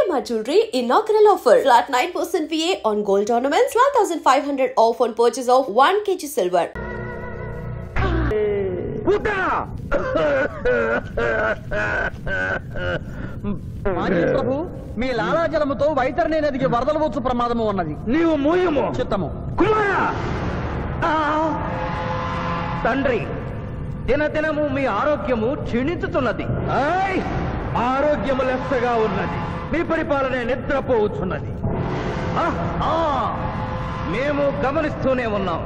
EMR Jewelry inaugural offer. Flat 9% VA on gold ornaments, 12,500 off on purchase of 1 kg silver. ప్రభు మీ లాలాజలముతో వైతరణి నదికి వరదలు వచ్చు ప్రమాదము ఉన్నది. నీవు మూయము చిత్తము. కుమారా తండ్రి, దినదినము మీ ఆరోగ్యము క్షీణించుతున్నది. ఆరోగ్యము లెస్సగా ఉన్నది. మీ పరిపాలన నిద్రపోవచ్చున్నది. మేము గమనిస్తూనే ఉన్నాం.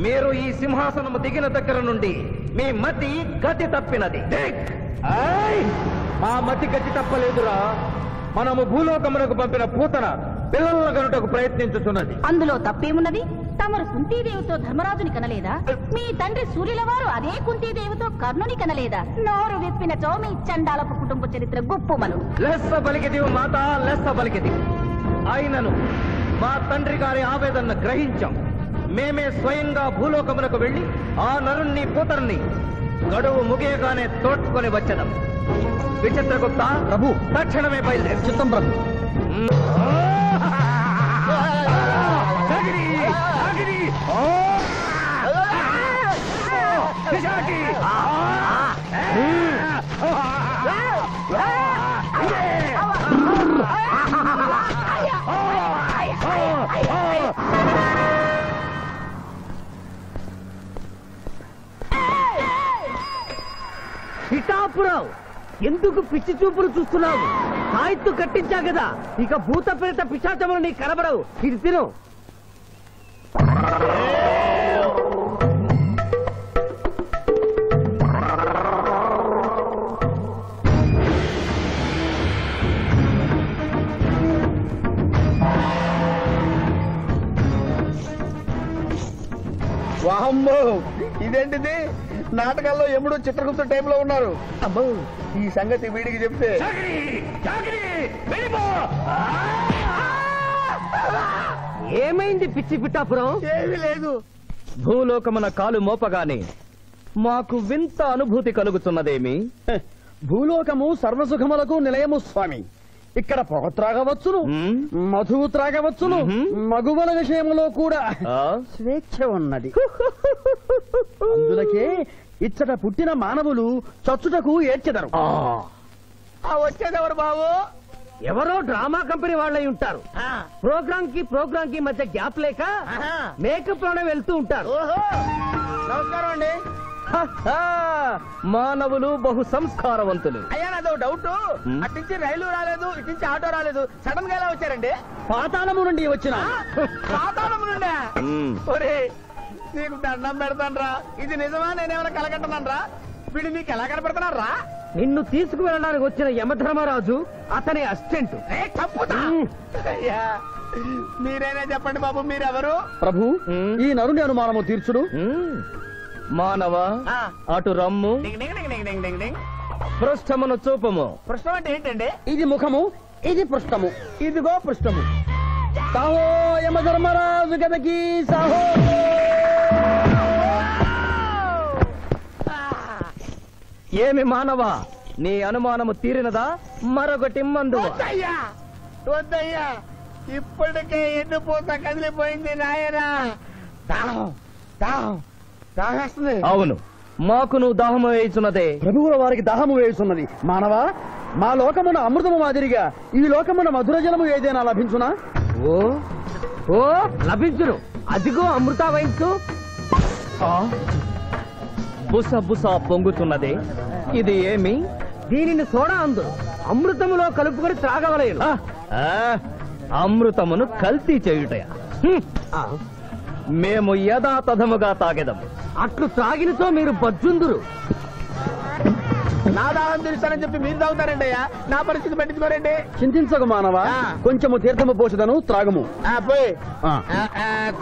మీరు ఈ సింహాసనము దిగిన దగ్గర నుండి మీ మతి గతి తప్పినది. మా మతి గతి తప్పలేదురా. మనము భూలోకమునకు పంపిన పూతన పిల్లల కనుటకు ప్రయత్నించుతున్నది. అందులో తప్పేమున్నది? తమరు కుంతీదేవితో ధర్మరాజుని కనలేదా? మీ తండ్రి సూర్యుల వారు అదే కుంతీదేవితో కర్ణుని కనలేదా? నోరు విప్పిన చోమి చండాలపు కుటుంబ చరిత్ర గుప్పుమను. లెస్స పలికిది మాత, లెస్స పలికిది. ఆయనను మా తండ్రి గారి ఆవేదన గ్రహించాం. మేమే స్వయంగా భూలోకమునకు వెళ్లి ఆ నరుణ్ణి పూతరుని గడువు ముగియగానే తోడ్కొని వచ్చేదాం. విచిత్రగుప్త ప్రభు తక్షణమే బయలుదేరు. చిత్తం ప్రభు. పిఠాపురం, ఎందుకు పిచ్చి చూపులు చూస్తున్నావు? సాయిత్తు కట్టించా కదా, ఇక భూత ప్రేత పిశాచములు నీ కనబడవు. ఇది తిను. వామ్మో, ఇదేంటిది? నాటకాల్లో ఎప్పుడు చిత్రగుప్త టైంలో ఉన్నారు. అమ్మో, ఈ సంగతి వీడికి చెప్తే ఏమైంది పిచ్చి పిఠాపురం? ఏమీ లేదు. భూలోకమున కాలు మోపగానే మాకు వింత అనుభూతి కలుగుతున్నదేమి? భూలోకము సర్వసుఖములకు నిలయము స్వామి. ఇక్కడ పొగ త్రాగవచ్చును, మధువు త్రాగవచ్చును, మగువల విషయంలో కూడా స్వేచ్ఛ ఉన్నది. అందులకే ఇచ్చట పుట్టిన మానవులు చచ్చుటకు ఏడ్చెదరు. వచ్చేదెవరు బాబు? ఎవరో డ్రామా కంపెనీ వాళ్ళై ఉంటారు. ప్రోగ్రామ్ కి మధ్య గ్యాప్ లేక మేకప్ లోనే వెళ్తూ ఉంటారు. నమస్కారం అండి. మానవులు బహు సంస్కారవంతులు. అయ్యా, నాదో డౌట్. అట్నుంచి రైలు రాలేదు, ఇట్నుంచి ఆటో రాలేదు, సడన్ గా ఎలా వచ్చారండి? పాతాళము నుండి వచ్చిన. పాతాళము నుండి? ఒరే, నీకు దండం పెడతానరా. ఇది నిజమా? నేనేమైనా కలగంటున్నానరా? వీడు నీకు ఎలా కనపడుతున్నారా? నిన్ను తీసుకువెళ్ళడానికి వచ్చిన యమధర్మరాజు అతని అసిస్టెంట్. అయ్యా, మీరైనా చెప్పండి బాబు, మీరెవరు? ప్రభు, ఈ నరుని అనుమానము తీర్చుడు. మానవ, అటు రమ్ము. పృష్ఠమును చూపము. పృష్ఠం అంటే ఏంటండి? ఇది ముఖము, ఇది పృష్ఠము. ఇదిగో పృష్ఠము. సాహో యమధర్మరాజు గదకి సాహో. ఏమి మానవ, నీ అనుమానము తీరినదా? మరొకటి మందు. వద్దయ్యా, ఇప్పటికే ఎండిపోతా కదిలిపోయింది నాయనా. అవును, మాకు నువ్వు దాహము వేయుచున్నదే. ప్రభువుల వారికి దాహము వేయుచున్నది. మానవ, మా లోకమున అమృతము మాదిరిగా ఈ లోకమున మధుర జలము ఏదైనా లభించునా? ఓ ఓ లభించును. అదిగో అమృత వయస్సు. బుస బుస పొంగుతున్నదే, ఇది ఏమి? దీనిని సోడా అందు అమృతములో కలుపుకొని త్రాగవలేను. అమృతమును కల్తీ చేయుటయా? మేము యథాతథముగా తాగెదము. అట్లు త్రాగినతో మీరు బజ్జుందురు. నా దాహం తీరుస్తానని చెప్పి మీరు తాగుతారండి అయ్యా. నా పరిస్థితి పట్టించుకోరండి. చింతించకు మానవ, కొంచెము తీర్థము పోషదను, త్రాగము. పోయి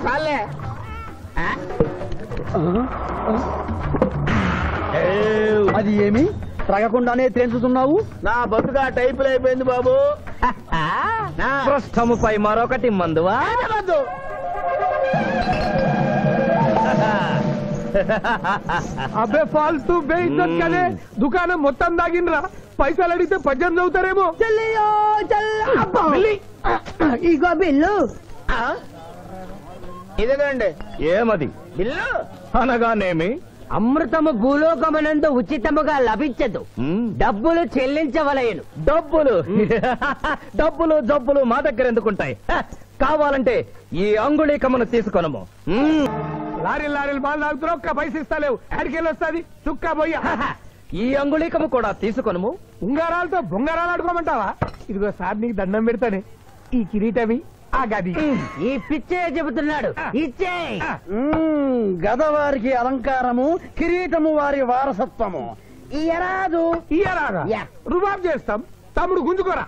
చాలే. అది ఏమి? త్రాగకుండానే తేల్చుతున్నావు? నా బతుగా టైపులు అయిపోయింది బాబు. పృష్ఠముపై మరొకటి మందువా? అబ్బే ఫాల్తూ బేయిజ్జత్ కదే దుకాణం మొత్తం దాగినరా. పైసలు అడిగితే 18 అవుతారేమో. ఇగో బిల్లు. ఇదేనండి. ఏమది? బిల్లు అనగానేమి? అమృతము భూలోకమునందు ఉచితముగా లభించదు, డబ్బులు చెల్లించవలయను. డబ్బులు జబ్బులు మా దగ్గర ఎందుకుంటాయి? కావాలంటే ఈ అంగుళీకమును తీసుకొనము. లారీలు బాల్ తాగుతున్నావు, ఒక్క పైసలు ఇస్తలేవు. ఆడికెళ్ళి వస్తుంది చుక్క పోయి. ఈ అంగుళీకము కూడా తీసుకొనము. ఉంగరాలతో బొంగరాలు ఆడుకోమంటావా? ఇదిగో సార్ నీకు దండం పెడతానే, ఈ కిరీటమి ఆ గది. ఈ పిచ్చే చెబుతున్నాడు, ఇచ్చే. గదవారికి అలంకారము, కిరీటము వారి వారసత్వము. ఇయరాదు ఇయ్యరాగా రుబాబ్ చేస్తాం. తమ్ముడు గుంజుకోరా.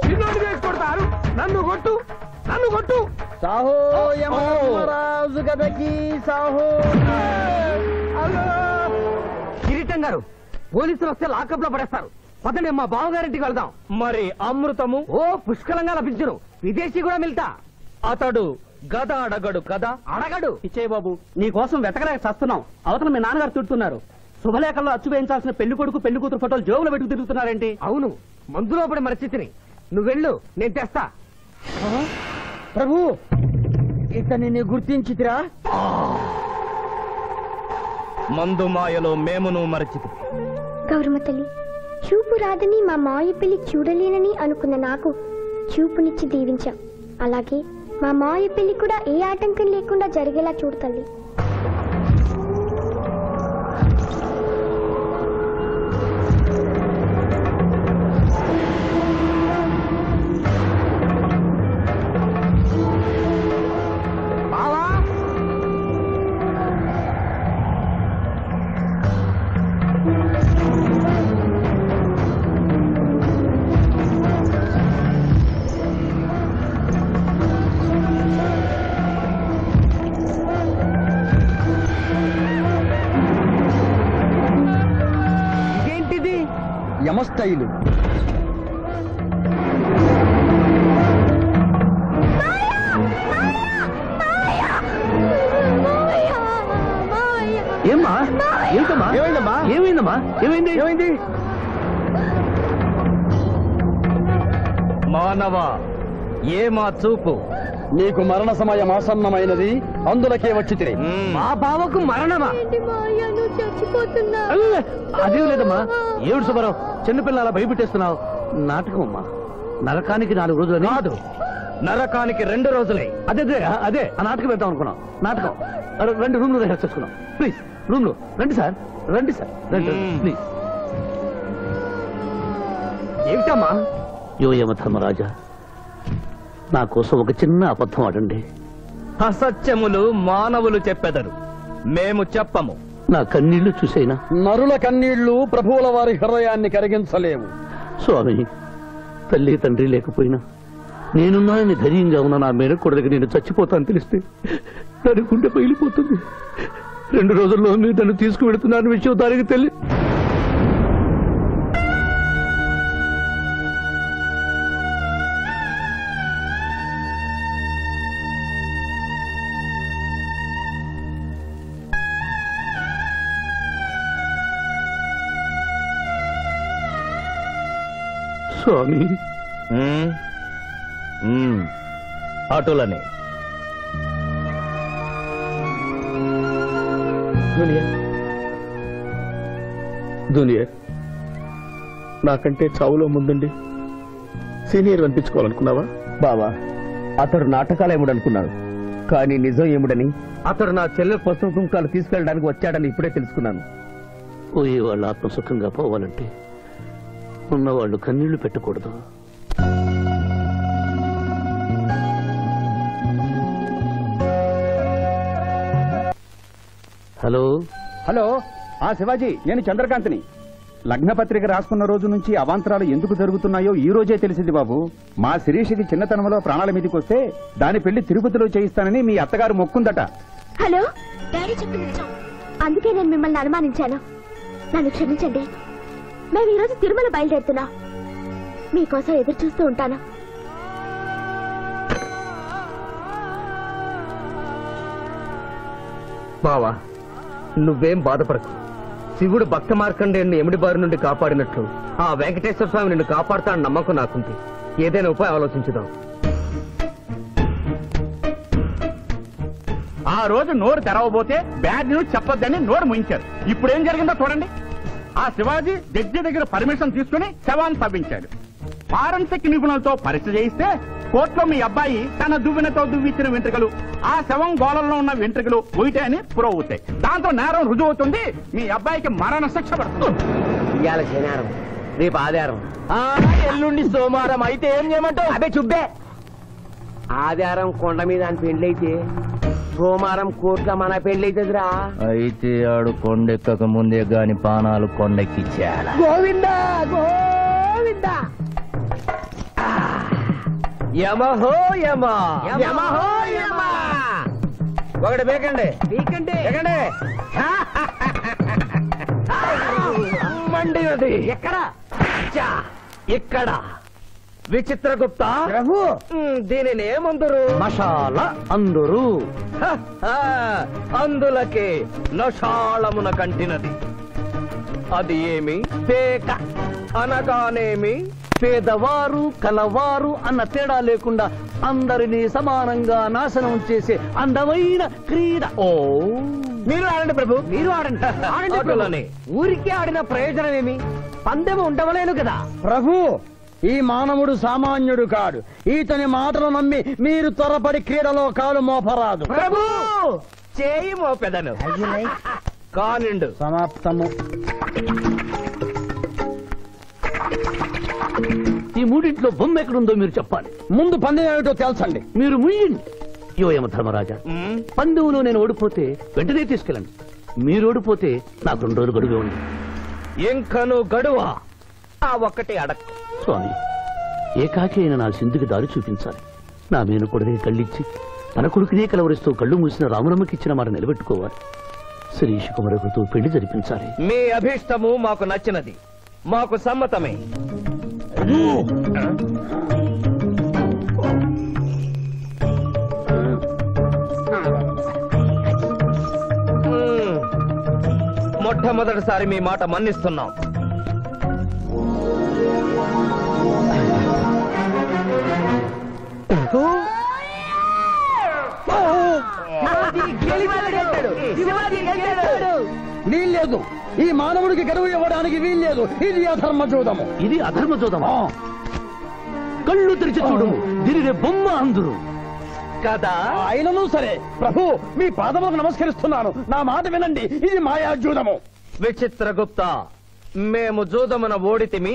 చిన్నోడు చేసి కొడతారు. నన్ను కొట్టు, నన్ను కొట్టు. సాహో యమరాజు గదకి సాహో. కిరీటం గారు, పోలీసులు వస్తే లాకప్ లో పడేస్తారు. పదండి, మా బావగారింటికి వెళ్దాం. మరి అమృతము? ఓ పుష్కలంగా లభించును. విదేశీ కూడా మిల్తా. అతడు గద అడగడు కదా? అడగడు. ఇచ్చే బాబు, నీ కోసం వెతకలేక చస్తున్నాం. అవతల మీ నాన్నగారు తిడుతున్నారు. శుభలేఖల్లో అచ్చు వేయించాల్సిన పెళ్లి కొడుకు పెళ్లి కూతురు ఫోటోలు జోబులు పెట్టుకు తిరుగుతున్నారేంటి? అవును, మందులో పడి మరచితిని. నువ్వెళ్ళు, నేను తెస్తా. ప్రభు, ఇతనిని గుర్తించితిరా? మందు మాయలో మేమును మరచితి. గౌరమ్మ తల్లి, చూపు రాదని మా మాయ పెళ్లి చూడలేనని అనుకున్న నాకు చూపునిచ్చి దీవించాం. అలాగే మా మాయ పెళ్లి కూడా ఏ ఆటంకం లేకుండా జరిగేలా చూడు తల్లి. యమస్థైలు. ఏమ్మా? ఏంటమ్మా? ఏమైందమ్మా? ఏమైందమ్మా? ఏమైంది? మానవ, ఏ మా చూపు? నీకు మరణ సమయం ఆసన్నమైనది, అందులకే వచ్చి తిరిగి. మా బావకు మరణమా? అదేం లేదమ్మా. ఏడు సుబ్బారావు, చిన్నపిల్లల భయపెట్టేస్తున్నావు. నాటకం అమ్మా. నరకానికి 4 రోజులు కాదు, నరకానికి 2 రోజులే. అదే ఆ నాటకం పెడతాం అనుకున్నాం. నాటకం 2 రూమ్లు రిహార్స్ చేసుకున్నాం. ప్లీజ్ రూమ్ లో రండి సార్, రండి ప్లీజ్. ఏమిటమ్మా? యోయమ ధర్మరాజా, నా కోసం ఒక చిన్న అబద్ధం ఆడండి. అసత్యములు మానవులు చెప్పెదరు, మేము చెప్పము. నా కన్నీళ్లు చూసేనా? నరుల కన్నీళ్లు ప్రభువుల వారి హృదయాన్ని కరిగించలేవు. స్వామి, తల్లి తండ్రి లేకపోయినా నేనున్నానని ధైర్యంగా ఉన్న నా మేనకోడలికి నేను చచ్చిపోతాను తెలిస్తే దాని గుండె పగిలిపోతుంది. 2 రోజుల్లో మీరు నన్ను తీసుకువెడుతున్న విషయం దానికి తెలియదు. స్వామి, అటులనే. జూనియర్, నాకంటే చావులో ముందుండి సీనియర్ అనిపించుకోవాలనుకున్నావా? బావా, అతడు నాటకాలు ఏముడనుకున్నాడు, కానీ నిజం ఏముడని, అతడు నా చెల్లె పసుపు కుంకాలు తీసుకెళ్ళడానికి వచ్చాడని ఇప్పుడే తెలుసుకున్నాను. పోయే వాళ్ళు ఆత్మసుఖంగా పోవాలంటే ఉన్నవాళ్ళు కన్నీళ్లు పెట్టకూడదు. హలో హలో, శివాజీ, నేను చంద్రకాంత్ని. లగ్నపత్రిక రాసుకున్న రోజు నుంచి అవాంతరాలు ఎందుకు జరుగుతున్నాయో ఈ రోజే తెలిసింది బాబు. మా శిరీషకి చిన్నతనంలో ప్రాణాల మీదకి వస్తే దాని పెళ్లి తిరుపతిలో చేయిస్తానని మీ అత్తగారు మొక్కుందట. హలో, డాడీ చెప్పింది నిజం. అందుకే నేను మిమ్మల్ని అనుమానించాను. నన్ను క్షమించండి. మేము ఈరోజు తిరుమల బయలుదేరుతున్నాం. మీకోసం ఎదురు చూస్తూ ఉంటాను. బావా, నువ్వేం బాధపడకు. శివుడు భక్త మార్కండేయుని ఎమిడి బారి నుండి కాపాడినట్లు ఆ వెంకటేశ్వర స్వామి నిన్ను కాపాడుతాడని నమ్మకం నాకుంది. ఏదైనా ఉపాయం ఆలోచించుదాం. ఆ రోజు నోరు తెరవబోతే బ్యాడ్ న్యూస్ చెప్పొద్దని నోరు ముయించారు. ఇప్పుడు ఏం జరిగిందో చూడండి. ఆ శివాజీ జడ్జి దగ్గర పర్మిషన్ తీసుకుని శవాన్ని తవ్వించాడు. ఫారెన్సిక్ నిపుణులతో పరీక్ష చేయిస్తే కోర్టులో మీ అబ్బాయి తన దువ్వెనతో దువ్విచ్చిన వెంట్రుకలు ఆ శవం గోళంలో ఉన్న వెంట్రుకలు ఒకటే అని ప్రూవ్ అవుతాయి. దాంతో నేరం రుజువు అవుతుంది. మీ అబ్బాయికి మరణ శిక్ష పడుతుంది. ఇవాళ శనివారం, రేపు ఆదివారం, ఎల్లుండి సోమవారం. అయితే ఏం చేయమంటావు? అదే చుబ్బే. ఆదివారం కొండ మీద అని పెండ్లైతే సోమవారం కోట్ల మన పెండ్లైతుందిరా. అయితే ఆడు కొండెక్కక ముందే గాని పానాలు కొండెక్కిచ్చేయాల. గోవిందా గోవిందా. యమహో యమ యమహో యమ. ఒకటి బేకండి బీకండి బేకండి. మండినది ఎక్కడ? ఇక్కడ. విచిత్రగుప్త ప్రభు, దీనిని ఏమందరు? మషాల అందురు. అందులకే నషాళమున కంటినది. అది ఏమి? పేక అనగానేమి? పేదవారు కలవారు అన్న తేడా లేకుండా అందరినీ సమానంగా నాశనం చేసే అందమైన క్రీడ. ఓ మీరు ఆడండి ప్రభు, మీరు ఆడండి. ఆడండి ప్రభు. ఆటలోనే. ఊరికే ఆడిన ప్రయోజనం ఏమి? పందెం ఉండవలేను కదా. ప్రభు, ఈ మానవుడు సామాన్యుడు కాడు. ఈతని మాటలు నమ్మి మీరు త్వరపడి క్రీడలో కాలు మోపరాదు. ప్రభు చేయి మోపెదను కానిండు. సమాప్తము. ఈ మూడింట్లో బొమ్మ ఎక్కడుందో మీరు చెప్పాలి. ముందు పందెం ఏమిటో తెలుసండి. మీరు ముయ్యండి. యోయమ ధర్మరాజా, పందెంలో నేను ఓడిపోతే వెంటనే తీసుకెళ్ళండి. మీరు ఓడిపోతే నాకు 2 రోజులు గడువే ఉంది. ఇంకను గడువా? ఆ ఒక్కటి అడక్. స్వామి, ఏకాకి అయిన నా సింధుకి దారి చూపించాలి. నా మేనకొడనే కళ్ళిచ్చి తన కొడుకునే కలవరిస్తూ కళ్ళు మూసిన రామరమ్మకిచ్చిన మాట నిలబెట్టుకోవాలి. శిరీష్ కుమారకుతో పెళ్లి జరిపించాలి. మీ అభీష్టము మాకు నచ్చినది, మాకు సమ్మతమే. మొట్టమొదటిసారి మీ మాట మన్నిస్తున్నాం. వీల్లేదు. ఈ మానవుడికి గడువు ఇవ్వడానికి వీల్లేదు. ఇది అధర్మజోదము. ఇది అధర్మజోదమా? కళ్ళు తెరిచి చూడము, దీనినే బొమ్మ అందురు కదా. అయినను సరే ప్రభు, మీ పాదములకు నమస్కరిస్తున్నాను. నా మాట వినండి. ఇది మాయాజూదము. విచిత్రగుప్త, మేము జూదమున ఓడితిమి,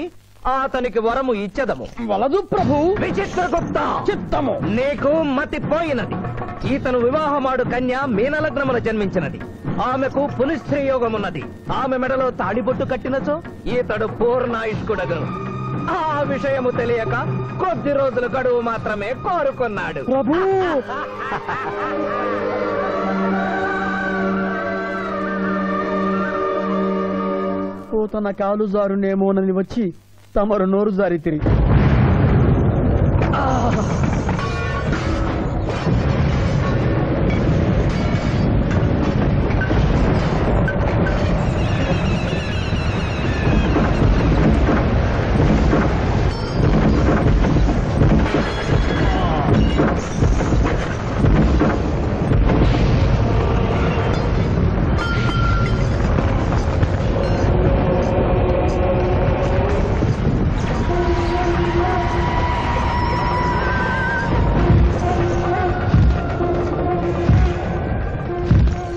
అతనికి వరము ఇచ్చదము. వలదు ప్రభు. విచిత్రగుప్త, చిత్తము. నీకు మతి పోయినది. ఈతను వివాహమాడు కన్య మీనలగ్నమున జన్మించినది. ఆమెకు పునిస్త్రీ యోగమున్నది. ఆమె మెడలో తాడిబొట్టు కట్టినచో ఈతడు పూర్ణాయుష్కుడగను. ఆ విషయము తెలియక కొద్ది రోజులు గడువు మాత్రమే కోరుకున్నాడు. ప్రభు, తన కాలు జారునేమోనని వచ్చి తమరు నోరు జారి తిరిగి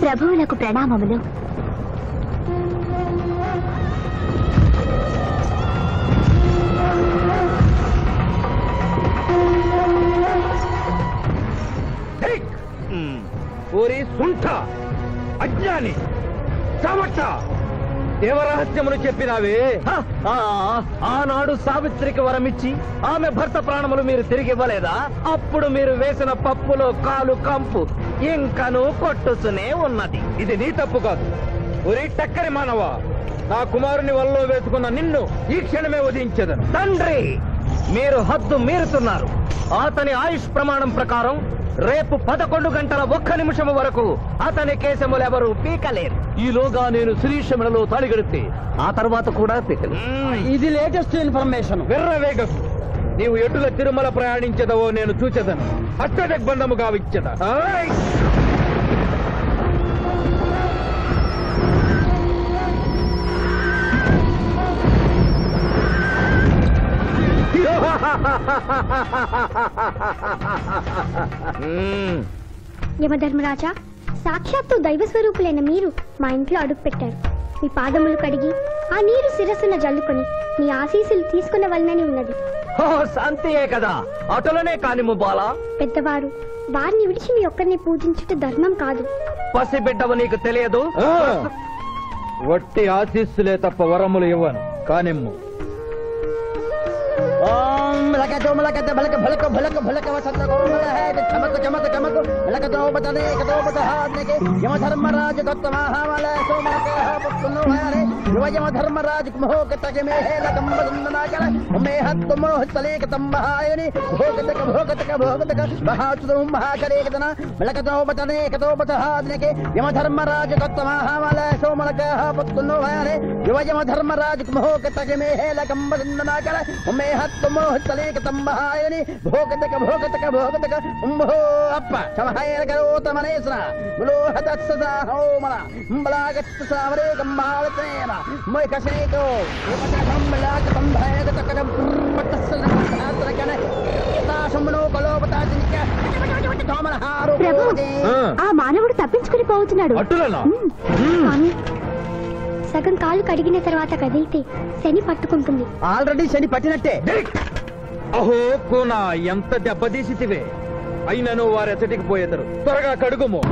ప్రభువులకు ప్రణామములు. ఓరి సుంఠ, అజ్ఞాని, సమర్థ, దేవరహస్యమును చెప్పినావే. ఆనాడు సావిత్రికి వరమిచ్చి ఆమె భర్త ప్రాణములు మీరు తిరిగి ఇవ్వలేదా? అప్పుడు మీరు వేసిన పప్పులో కాలు కంపు ఇంకను కొట్టుతూనే ఉన్నది. ఇది నీ తప్పు కాదు. ఒరి టక్కరి మానవ, నా కుమారుని వల్లో వేసుకున్న నిన్ను ఈ క్షణమే వధించదను. తండ్రి, మీరు హద్దు మీరుతున్నారు. అతని ఆయుష్ ప్రమాణం ప్రకారం రేపు 11 గంటల 1 నిమిషం వరకు అతని కేశములెవరూ పీకలేరు. ఈలోగా నేను శ్రీశమలలో తాళిగడితే ఆ తర్వాత కూడా పీకలేరు. ఇది లేటెస్ట్ ఇన్ఫర్మేషన్. వెర్రవేగం. నీవు ఎటుల తిరుమల ప్రయాణించదవో నేను చూచెదను. అష్టదిగ్బంధముగా విచ్చద. యమధర్మరాజా, సాక్షాత్తు దైవ స్వరూపులైన మీరు మా ఇంట్లో అడుగు పెట్టారు. మీ పాదములు కడిగి ఆ నీరు శిరస్సున జల్లుకొని మీ ఆశీస్సులు తీసుకున్న వలనని ఉన్నది. శాంతియే కదా, అటులనే కానిము బాలా. పెద్దవారు, వారిని విడిచి మీ ఒక్కరిని పూజించుట ధర్మం కాదు. పసిబిడ్డవు నీకు తెలియదు. వట్టి ఆశీస్సులే తప్ప వరములు ఇవ్వను. కానిమ్ము. ఆ మానవుడు తప్పించుకుని పోతున్నాడు. సగం కాలు కడిగిన తర్వాత కదిలితే శని పట్టుకుంటుంది. ఆల్రెడీ శని పట్టినట్టే. అహో కూనా, ఎంత దెబ్బతీసితివే. అయినను వారెచ్చటికి పోయేదరు. త్వరగా కడుగుము.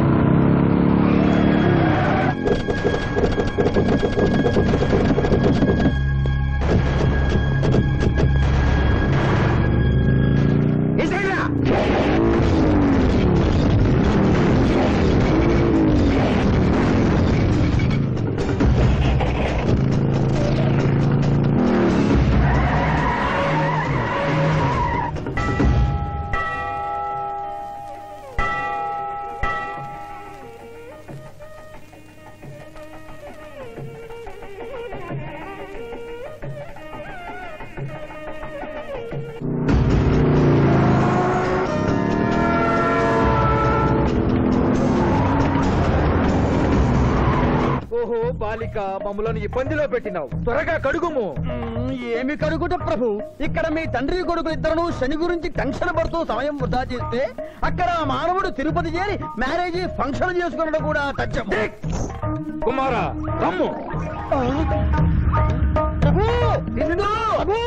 ఓహో బాలిక, మమ్ములను ఇబ్బందిలో పెట్టినావు. త్వరగా కడుగుము. ఏమి కడుగుట ప్రభు? ఇక్కడ మీ తండ్రి కొడుకు ఇద్దరు శని గురించి టెన్షన్ పడుతూ సమయం వృధా చేస్తే అక్కడ మానవుడు తిరుపతి చేరి మ్యారేజ్ ఫంక్షన్ చేసుకున్నది కూడా తథ్యం. కుమారా, రమ్ము. ప్రభు, ఇదిగో ప్రభు.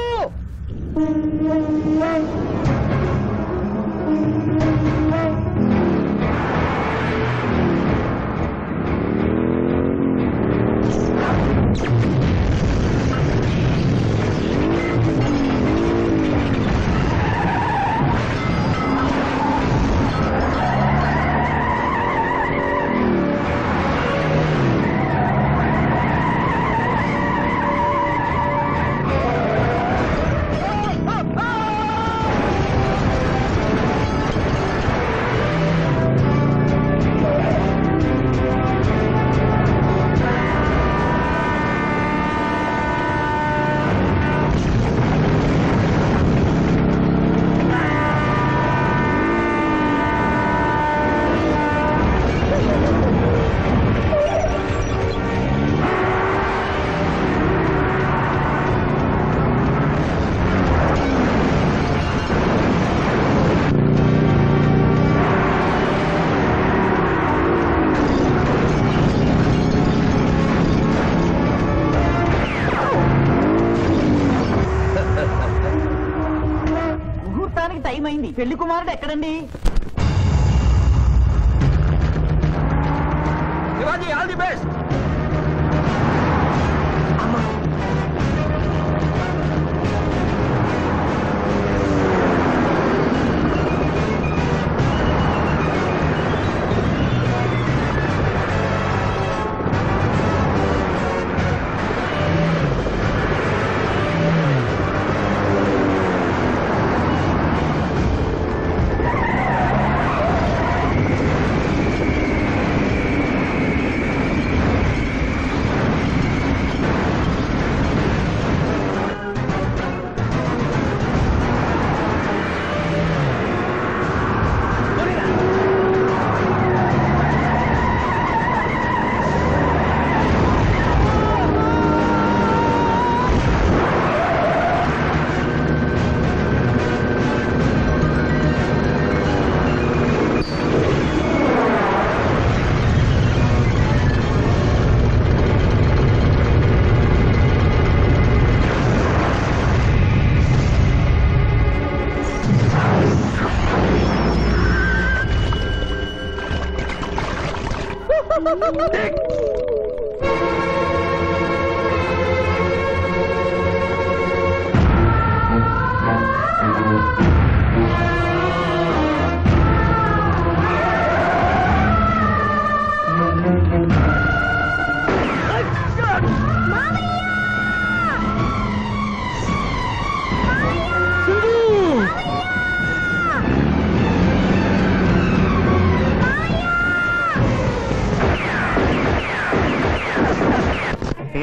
టైం అయింది. పెళ్లి కుమారుడు ఎక్కడండి? Shivaji, all the best.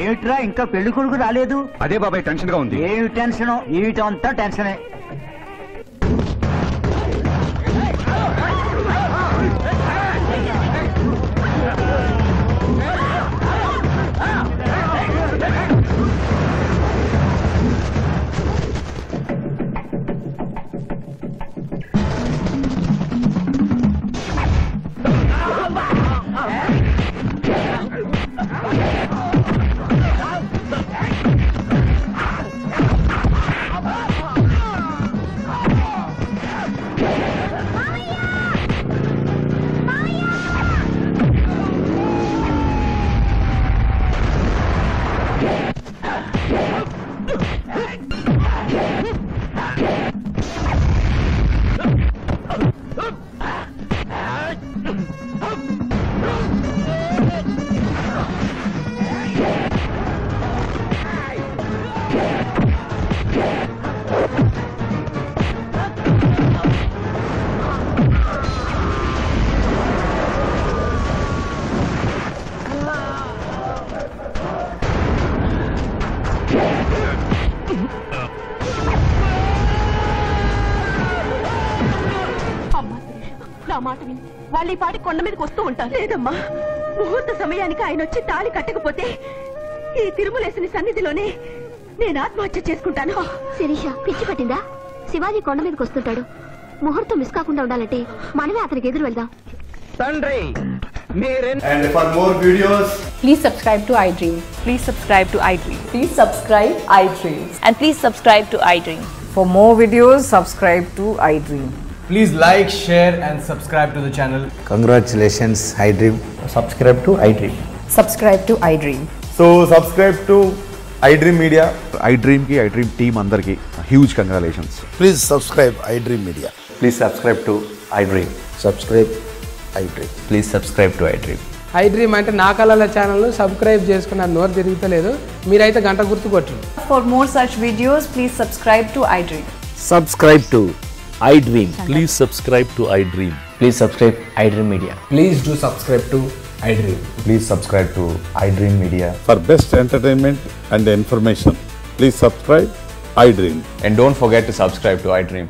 ఏమిట్రా ఇంకా పెళ్లి కొడుకు రాలేదు? అదే బాబాయ్ టెన్షన్ గా ఉంది. ఏమి టెన్షన్? ఏమిటంతా టెన్షనే. మాట విని వాళ్ళు ఈ పాటి కొండ మీదకి వస్తూ ఉంటారు. లేదమ్మా, ముహూర్త సమయానికి ఆయన వచ్చి తాళి కట్టకపోతే ఈ తిరుమలేసిన సన్నిధిలోనే నేను ఆత్మహత్య చేసుకుంటాను. శిరీష, పిచ్చి పట్టిందా? శివాజీ కొండ మీదకి వస్తుంటాడు. ముహూర్తం మిస్ కాకుండా ఉండాలంటే మనమే అతనికి ఎదురు వెళ్దాం. తండ్రి And for more videos, please subscribe to iDream. Please subscribe to iDream. Please subscribe iDream. And please subscribe to iDream. For more videos, subscribe to iDream. please like, share and subscribe to the channel. Congratulations, iDream. Subscribe to iDream. Subscribe to iDream. So subscribe to iDream Media. iDream ki iDream team andarki huge congratulations. Please subscribe iDream Media. Please subscribe to iDream. Subscribe iDream. Please subscribe to iDream. iDream అంటే నా కళల channel subscribe చేసుకున్న నోరు తిరుగుతలేదు. మీరైతే గంట గుర్తు కొట్టండి. For more such videos, please subscribe to iDream. Subscribe to iDream. Please subscribe to iDream. Please subscribe iDream Media. Please do subscribe to iDream. Please subscribe to iDream Media. For best entertainment and information, please subscribe iDream. And don't forget to subscribe to iDream.